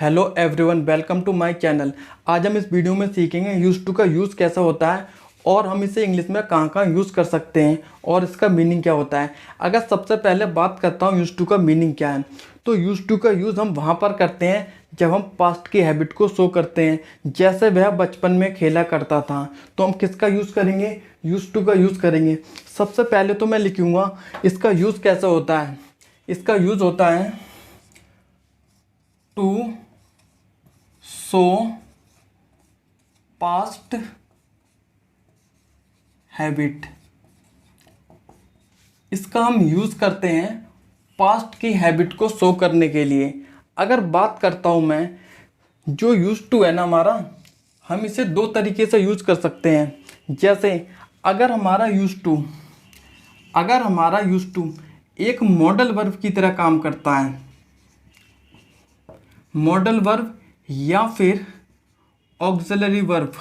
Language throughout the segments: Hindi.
Hello everyone, welcome to my channel. आज हम इस वीडियो में सीखेंगे यूज़ टू का यूज़ कैसा होता है और हम इसे इंग्लिश में कहाँ कहाँ यूज़ कर सकते हैं और इसका मीनिंग क्या होता है। अगर सबसे पहले बात करता हूँ यूज़ टू का मीनिंग क्या है, तो यूज़ टू का यूज़ हम वहाँ पर करते हैं जब हम पास्ट की हैबिट को शो करते हैं। जैसे वह बचपन में खेला करता था तो हम किसका यूज़ करेंगे, यूज़ टू का यूज़ करेंगे। सबसे पहले तो मैं लिखूँगा इसका यूज़ कैसा होता है। इसका यूज़ होता है टू शो पास्ट हैबिट। इसका हम यूज़ करते हैं पास्ट की हैबिट को शो करने के लिए। अगर बात करता हूँ मैं, जो यूज़ टू है ना हमारा, हम इसे दो तरीके से यूज़ कर सकते हैं। जैसे अगर हमारा यूज़ टू एक मॉडल वर्ब की तरह काम करता है, मॉडल वर्ब या फिर ऑक्सिलरी वर्ब।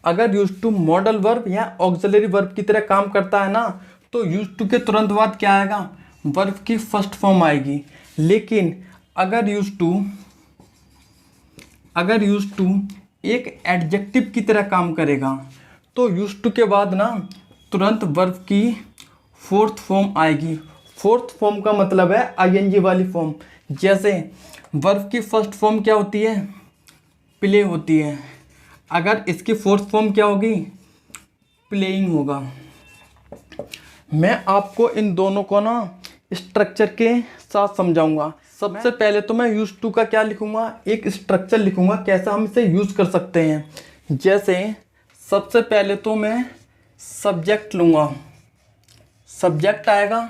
अगर यूज टू मॉडल वर्ब या ऑक्सिलरी वर्ब की तरह काम करता है ना, तो यूज टू के तुरंत बाद क्या आएगा, वर्ब की फर्स्ट फॉर्म आएगी। लेकिन अगर यूज टू एक एडजेक्टिव की तरह काम करेगा तो यूज टू के बाद ना तुरंत वर्ब की फोर्थ फॉर्म आएगी। फोर्थ फॉर्म का मतलब है आईएनजी वाली फॉर्म। जैसे वर्ब की फर्स्ट फॉर्म क्या होती है, प्ले होती है। अगर इसकी फोर्थ फॉर्म क्या होगी, प्लेइंग होगा। मैं आपको इन दोनों को ना स्ट्रक्चर के साथ समझाऊंगा। सबसे पहले तो मैं यूज टू का क्या लिखूंगा, एक स्ट्रक्चर लिखूंगा कैसा हम इसे यूज़ कर सकते हैं। जैसे सबसे पहले तो मैं सब्जेक्ट लूँगा, सब्जेक्ट आएगा,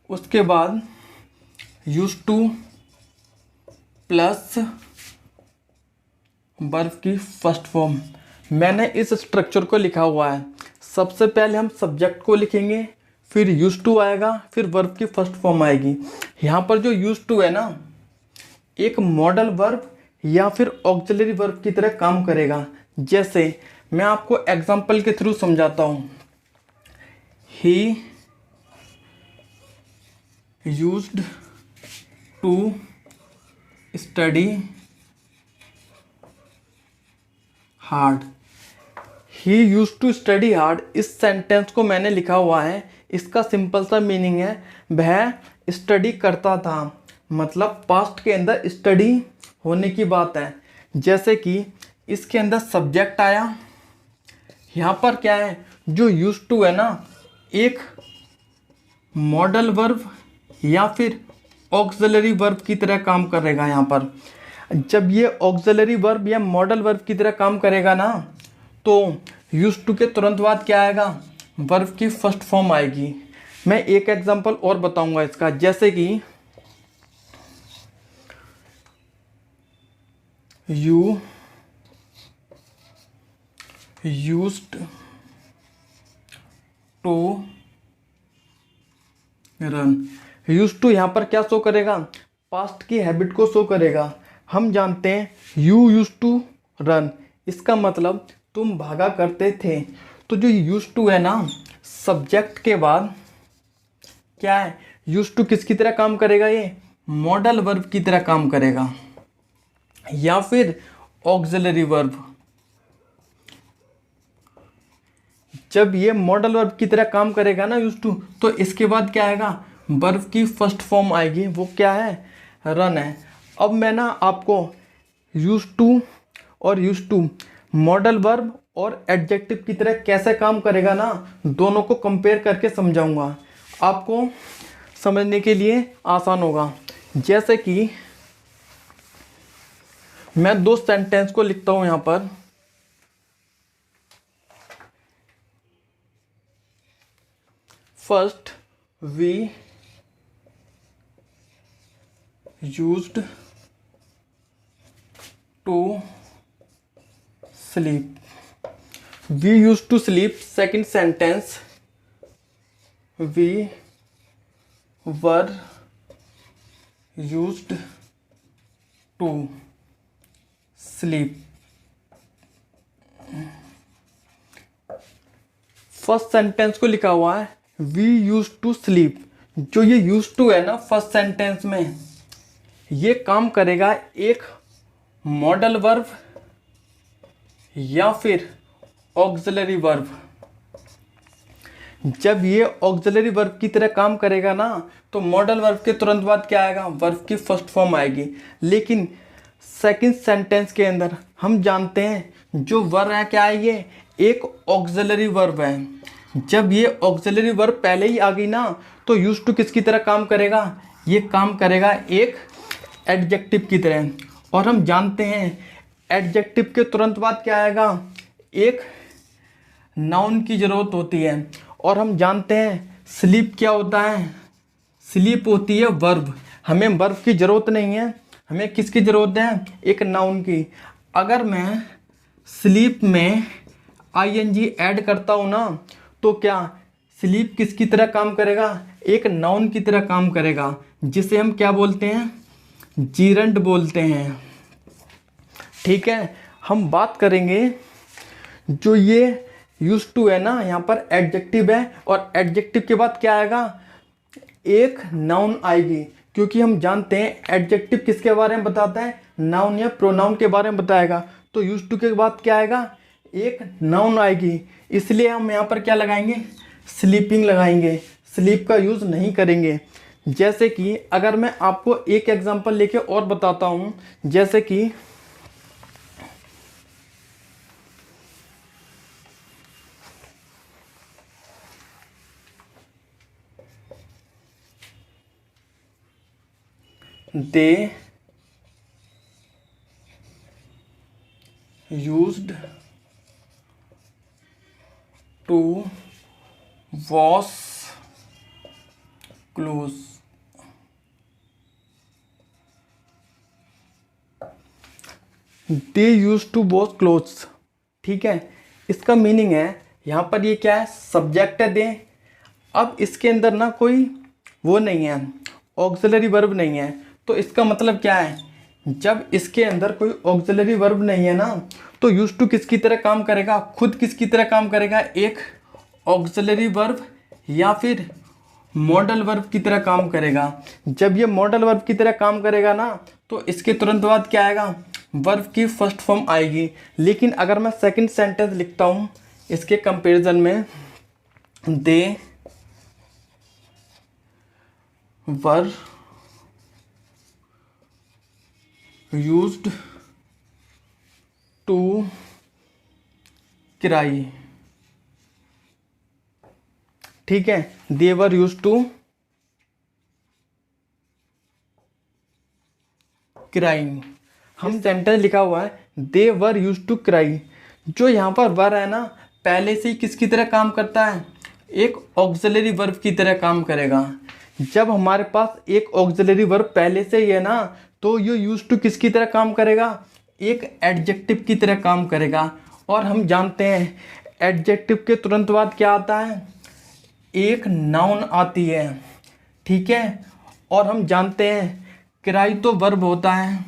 उसके बाद यूज टू प्लस वर्ब की फर्स्ट फॉर्म। मैंने इस स्ट्रक्चर को लिखा हुआ है। सबसे पहले हम सब्जेक्ट को लिखेंगे, फिर यूज टू आएगा, फिर वर्ब की फर्स्ट फॉर्म आएगी। यहाँ पर जो यूज टू है ना, एक मॉडल वर्ब या फिर ऑक्सिलरी वर्ब की तरह काम करेगा। जैसे मैं आपको एग्जांपल के थ्रू समझाता हूँ। He used to study hard. He use to study hard, इस सेंटेंस को मैंने लिखा हुआ है। इसका सिंपल सा मीनिंग है वह स्टडी करता था, मतलब पास्ट के अंदर स्टडी होने की बात है। जैसे कि इसके अंदर सब्जेक्ट आया, यहाँ पर क्या है, जो यूज टू है ना, एक मॉडल वर्ब या फिर ऑक्सिलरी वर्ब की तरह काम करेगा। यहाँ पर जब ये ऑक्सिलरी वर्ब या मॉडल वर्ब की तरह काम करेगा ना, तो यूज टू के तुरंत बाद क्या आएगा, वर्ब की फर्स्ट फॉर्म आएगी। मैं एक एग्जांपल और बताऊंगा इसका। जैसे कि you used to run. Use to यहाँ पर क्या शो करेगा, पास्ट की हैबिट को शो करेगा। हम जानते हैं यू यूज टू रन, इसका मतलब तुम भागा करते थे। तो जो यूज टू है ना, सब्जेक्ट के बाद क्या है, यूज टू किसकी तरह काम करेगा, ये मॉडल वर्ब की तरह काम करेगा या फिर ऑक्सिलरी वर्ब। जब ये मॉडल वर्ब की तरह काम करेगा ना यूज टू, तो इसके बाद क्या आएगा, वर्ब की फर्स्ट फॉर्म आएगी। वो क्या है, रन है। अब मैं ना आपको यूज टू और यूज टू मॉडल वर्ब और एडजेक्टिव की तरह कैसे काम करेगा ना, दोनों को कंपेयर करके समझाऊंगा, आपको समझने के लिए आसान होगा। जैसे कि मैं दो सेंटेंस को लिखता हूं यहाँ पर। First, we used to sleep. We use to sleep. Second sentence, we were used to sleep. First sentence को लिखा हुआ है वी यूज टू स्लीप। जो ये यूज टू है ना फर्स्ट सेंटेंस में, ये काम करेगा एक मॉडल वर्ब या फिर ऑक्सिलरी वर्ब। जब ये ऑक्सिलरी वर्ब की तरह काम करेगा ना तो मॉडल वर्ब के तुरंत बाद क्या आएगा, वर्ब की फर्स्ट फॉर्म आएगी। लेकिन सेकंड सेंटेंस के अंदर हम जानते हैं जो वर्ब है क्या है, ये एक ऑक्सिलरी वर्ब है। जब ये ऑक्सिलरी वर्ब पहले ही आ गई ना तो यूज्ड टू किसकी तरह काम करेगा, ये काम करेगा एक एडजेक्टिव की तरह। और हम जानते हैं एडजेक्टिव के तुरंत बाद क्या आएगा, एक नाउन की ज़रूरत होती है। और हम जानते हैं स्लीप क्या होता है, स्लीप होती है वर्ब। हमें वर्ब की ज़रूरत नहीं है, हमें किसकी ज़रूरत है, एक नाउन की। अगर मैं स्लीप में आईएनजी ऐड करता हूँ ना तो क्या स्लीप किसकी तरह काम करेगा, एक नाउन की तरह काम करेगा, जिसे हम क्या बोलते हैं, जीरंड बोलते हैं। ठीक है, हम बात करेंगे जो ये यूज टू है ना, यहाँ पर एडजेक्टिव है और एडजेक्टिव के बाद क्या आएगा, एक नाउन आएगी। क्योंकि हम जानते हैं एडजेक्टिव किसके बारे में बताता है, नाउन या प्रोनाउन के बारे में बताएगा। तो यूज टू के बाद क्या आएगा, एक नाउन आएगी। इसलिए हम यहाँ पर क्या लगाएंगे, स्लीपिंग लगाएंगे, स्लीप का यूज़ नहीं करेंगे। जैसे कि अगर मैं आपको एक एग्जांपल लेके और बताता हूँ, जैसे कि they used to wash clothes। they used to wash clothes। ठीक है, इसका मीनिंग है यहाँ पर ये क्या है, सब्जेक्ट है दे। अब इसके अंदर ना कोई वो नहीं है, ऑक्सिलरी वर्ब नहीं है। तो इसका मतलब क्या है, जब इसके अंदर कोई ऑक्सिलरी वर्ब नहीं है ना तो यूज टू किसकी तरह काम करेगा, खुद किसकी तरह काम करेगा, एक ऑक्सिलरी वर्ब या फिर मॉडल वर्ब की तरह काम करेगा। जब ये मॉडल वर्ब की तरह काम करेगा ना तो इसके तुरंत बाद क्या आएगा, वर्ब की फर्स्ट फॉर्म आएगी। लेकिन अगर मैं सेकंड सेंटेंस लिखता हूँ इसके कंपैरिजन में, दे वर यूज्ड टू क्राई। ठीक है, दे वर यूज्ड टू क्राइंग। हम सेंटेंस लिखा हुआ है दे वर यूज्ड टू क्राई। जो यहाँ पर वर है ना पहले से ही किसकी तरह काम करता है, एक ऑक्सिलरी वर्ब की तरह काम करेगा। जब हमारे पास एक ऑक्सिलरी वर्ब पहले से ही है ना तो ये यूज टू किसकी तरह काम करेगा, एक एडजेक्टिव की तरह काम करेगा। और हम जानते हैं एडजेक्टिव के तुरंत बाद क्या आता है, एक नाउन आती है। ठीक है, और हम जानते हैं किराई तो वर्ब होता है।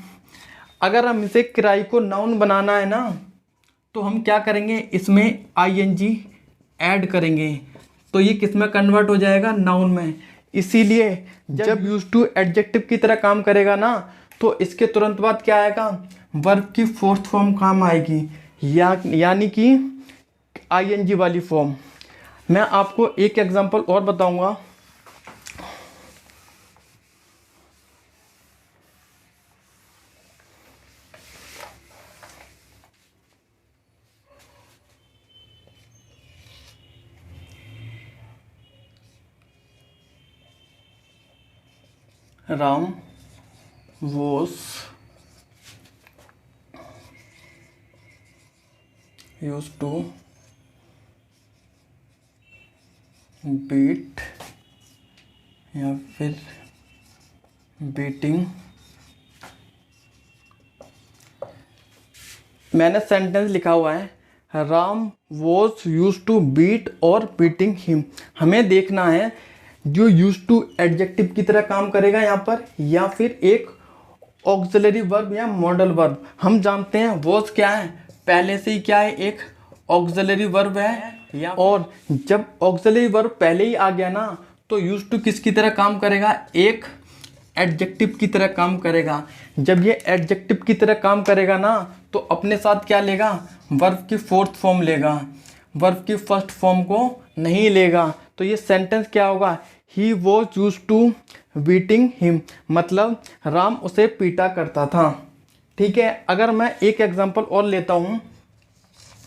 अगर हम इसे किराई को नाउन बनाना है ना तो हम क्या करेंगे, इसमें आईएनजी ऐड करेंगे तो ये किस में कन्वर्ट हो जाएगा, नाउन में। इसीलिए जब यूज टू एडजेक्टिव की तरह काम करेगा ना तो इसके तुरंत बाद क्या आएगा, वर्ब की फोर्थ फॉर्म काम आएगी, यानी कि आईएनजी वाली फॉर्म। मैं आपको एक एग्जांपल और बताऊंगा। Ram was used to beat या फिर बीटिंग। मैंने सेंटेंस लिखा हुआ है Ram was use to beat और बीटिंग हिम। हमें देखना है जो यूज टू एडजेक्टिव की तरह काम करेगा यहाँ पर या फिर एक ऑक्सिलरी वर्ब या मॉडल वर्ब। हम जानते हैं वॉज क्या है, पहले से ही क्या है, एक ऑक्सिलरी वर्ब है। और जब ऑक्सिलरी वर्ब पहले ही आ गया ना तो यूज टू किसकी तरह काम करेगा, एक एडजेक्टिव की तरह काम करेगा। जब ये एडजेक्टिव की तरह काम करेगा ना तो अपने साथ क्या लेगा, वर्ब की फोर्थ फॉर्म लेगा, वर्ब की फर्स्ट फॉर्म को नहीं लेगा। तो ये सेंटेंस क्या होगा, he was use to beating him, मतलब राम उसे पीटा करता था। ठीक है, अगर मैं एक एग्जांपल और लेता हूँ,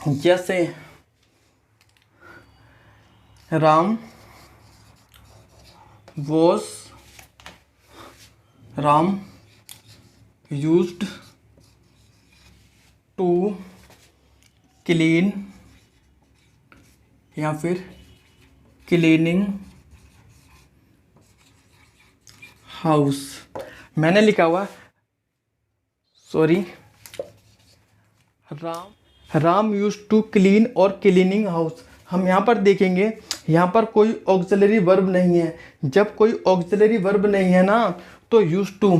जैसे राम यूज्ड टू क्लीन या फिर क्लीनिंग हाउस। मैंने लिखा हुआ, sorry, Ram use to clean और क्लीनिंग हाउस। हम यहाँ पर देखेंगे, यहाँ पर कोई ऑक्सिलरी वर्ब नहीं है। जब कोई ऑक्सिलरी वर्ब नहीं है ना तो यूज टू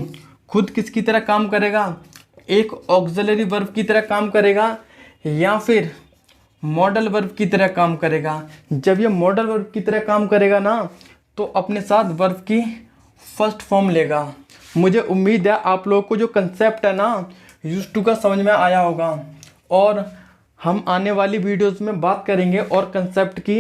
खुद किसकी तरह काम करेगा, एक ऑक्सिलरी वर्ब की तरह काम करेगा या फिर मॉडल वर्ब की तरह काम करेगा। जब ये मॉडल वर्ब की तरह काम करेगा ना तो अपने साथ वर्ब की फर्स्ट फॉर्म लेगा। मुझे उम्मीद है आप लोगों को जो कंसेप्ट है ना यूज टू का समझ में आया होगा, और हम आने वाली वीडियोस में बात करेंगे और कंसेप्ट की